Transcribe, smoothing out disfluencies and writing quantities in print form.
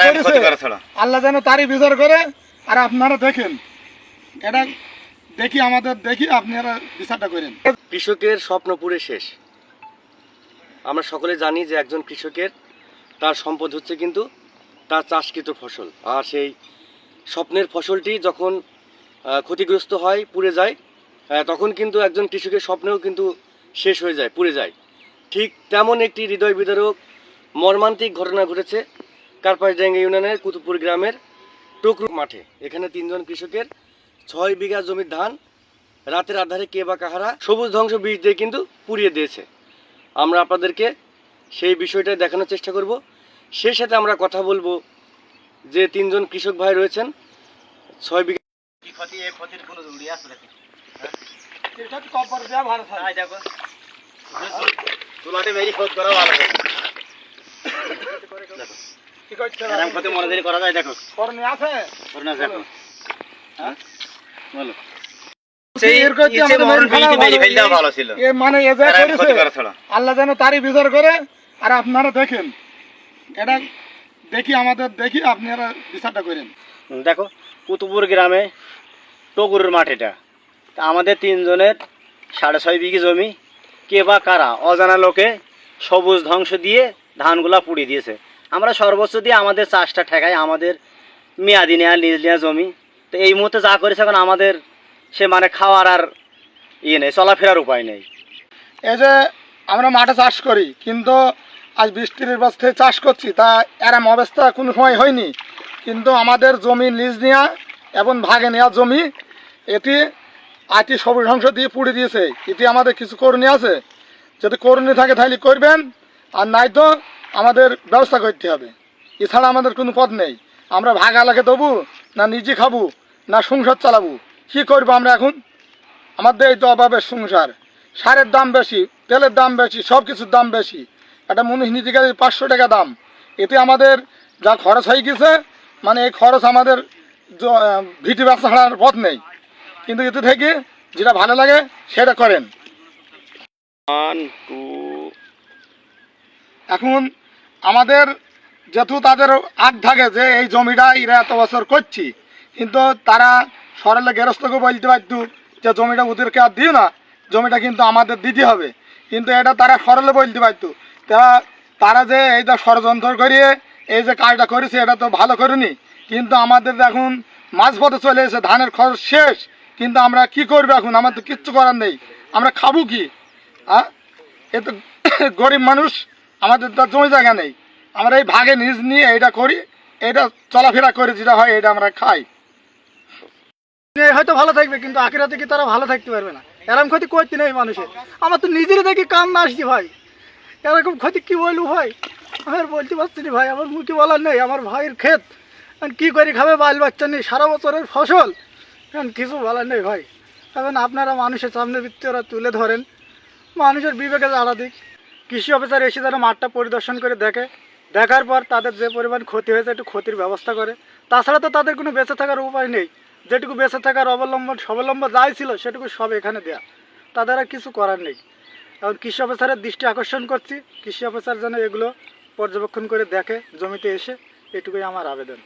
করেছে আল্লাহ যেন তারই বিচার করে। আর আপনারা দেখেন, এটা দেখি আপনারা বিচারটা করেন। কৃষকের স্বপ্ন পুরে শেষ। আমরা সকলে জানি যে একজন কৃষকের তার সম্পদ হচ্ছে কিন্তু তার চাষকৃত ফসল। আর সেই স্বপ্নের ফসলটি যখন ক্ষতিগ্রস্ত হয়, পুড়ে যায়, তখন কিন্তু একজন কৃষকের স্বপ্নেও কিন্তু শেষ হয়ে যায়, পুড়ে যায়। ঠিক তেমন একটি হৃদয় বিদারক মর্মান্তিক ঘটনা ঘটেছে কার্পাসডাঙ্গা ইউনিয়নের কুতুবপুর গ্রামের টুকরু মাঠে। এখানে 3 জন কৃষকের 6 বিঘা জমির ধান রাতের আধারে কে বা কাহারা সবুজ ধ্বংস বীজ দিয়ে কিন্তু পুড়িয়ে দিয়েছে। আমরা আপনাদেরকে সেই বিষয়টা দেখানোর চেষ্টা করব। সেই সাথে আমরা কথা বলবো যে 3 জন কৃষক ভাই রয়েছেন 6 বিঘা। কি ক্ষতি, এই ক্ষতির কোনো জড়ি আছে নাকি? এটা তো কবর দেওয়া ভালো থাকে। আই দেখো তুলাতে বেরি খোদ করা ভালো দেখো কি করতে এরকম ক্ষতি মনে দেরি করা যায় দেখো করনি আছে করনা দেখো হ্যাঁ বলো আল্লাহ যেন তারই বিচার করে। আর আপনারা দেখেন, এটা দেখি আপনারা বিচারটা করেন। দেখো কুতুবপুর গ্রামে টকুরের মাঠ, এটা আমাদের 3 জনের 6.5 বিঘি জমি কে বা কারা অজানা লোকে সবুজ ধ্বংস দিয়ে ধানগুলা পুড়িয়ে দিয়েছে। আমরা সর্বোচ্চ দিয়ে আমাদের চাষটা ঠেকাই, আমাদের মেয়াদি নেওয়া লিজ নেওয়া জমি। তো এই মুহূর্তে যা করেছে এখন আমাদের সে মানে খাওয়ার আর নেই, চলাফেরার উপায় নেই। এই যে আমরা মাঠে চাষ করি, কিন্তু আজ বৃষ্টির ব্যবস্থায় চাষ করছি, তা এরম অবস্থা কোনো সময় হয়নি। কিন্তু আমাদের জমি লিজ নেওয়া এবং ভাগে নেওয়া জমি এটি সবুজ ধ্বংস দিয়ে পুড়ে দিয়েছে। এটি আমাদের কিছু করণীয় আছে, যদি করণীয় থাকে তাহলে করবেন, আর নাই তো আমাদের ব্যবস্থা করতে হবে। এছাড়া আমাদের কোনো পথ নেই। আমরা ভাগ আলাকে দেবো, না নিজে খাবো, না সংসার চালাবো, কী করবো আমরা এখন? আমাদের এই তো অভাবের সংসার, সারের দাম বেশি, তেলের দাম বেশি, সব কিছুর দাম বেশি। একটা মনুষ নিতে গেলে 500 টাকা দাম। এতে আমাদের যা খরচ হয়ে গেছে, মানে এই খরচ আমাদের ভিটি ব্যবসা ছাড়ার পথ নেই। কিন্তু এতে থেকে যেটা ভালো লাগে সেটা করেন। এখন আমাদের যেহেতু তাদের আগ থাকে যে এই জমিটা এরা এত বছর করছি, কিন্তু তারা সরলে গেরস্তকে বলতে পারত যে জমিটা ওদেরকে আর দিও না, জমিটা কিন্তু আমাদের দিতে হবে। কিন্তু এটা তারা সরলে বলতে পারত। তারা যে এইটা ষড়যন্ত্র করিয়ে এই যে কাজটা করেছে, এটা তো ভালো করেনি। কিন্তু আমাদের এখন মাঝপথে চলে এসে ধানের খরচ শেষ, কিন্তু আমরা কি করবো এখন? আমাদের কিচ্ছু করার নেই, আমরা খাবো কি? এ তো গরিব মানুষ, আমাদের তো জমি জায়গা নেই। আমরা এই ভাগে নিজ নিয়ে এইটা করি, এটা চলাফেরা করে যেটা হয় এটা আমরা খাই। হয়তো ভালো থাকবে, কিন্তু আখিরাতে কি তারা ভালো থাকতে পারবে না। এরকম ক্ষতি করতে নেই মানুষের। আমার তো নিজেরই দেখি কান্না আসছি ভাই, এরকম ক্ষতি কি বলবো ভাই, আমি আর বলতে পারছি না ভাই। আমার মুখে বলার নেই। আমার ভাইয়ের ক্ষেত কি করে খাবে, বাল বাচ্চা নেই, সারা বছরের ফসল, এখন কিছু বলার নেই ভাই। এখন আপনারা মানুষের সামনে বৃত্তিরা তুলে ধরেন, মানুষের বিবেকে জাড়া দিক। কৃষি অফিসার এসে তারা মাঠটা পরিদর্শন করে দেখে, দেখার পর তাদের যে পরিমাণ ক্ষতি হয়েছে একটু ক্ষতির ব্যবস্থা করে। তাছাড়া তো তাদের কোনো বেঁচে থাকার উপায় নেই। যেটুকু বেঁচে থাকার স্বাবলম্বন যাই ছিল সেটুকু সব এখানে দেয়া, তাদের আর কিছু করার নেই। এখন কৃষি অফিসারের দৃষ্টি আকর্ষণ করছি, কৃষি অফিসার যেন এগুলো পর্যবেক্ষণ করে দেখে জমিতে এসে, এটুকুই আমার আবেদন।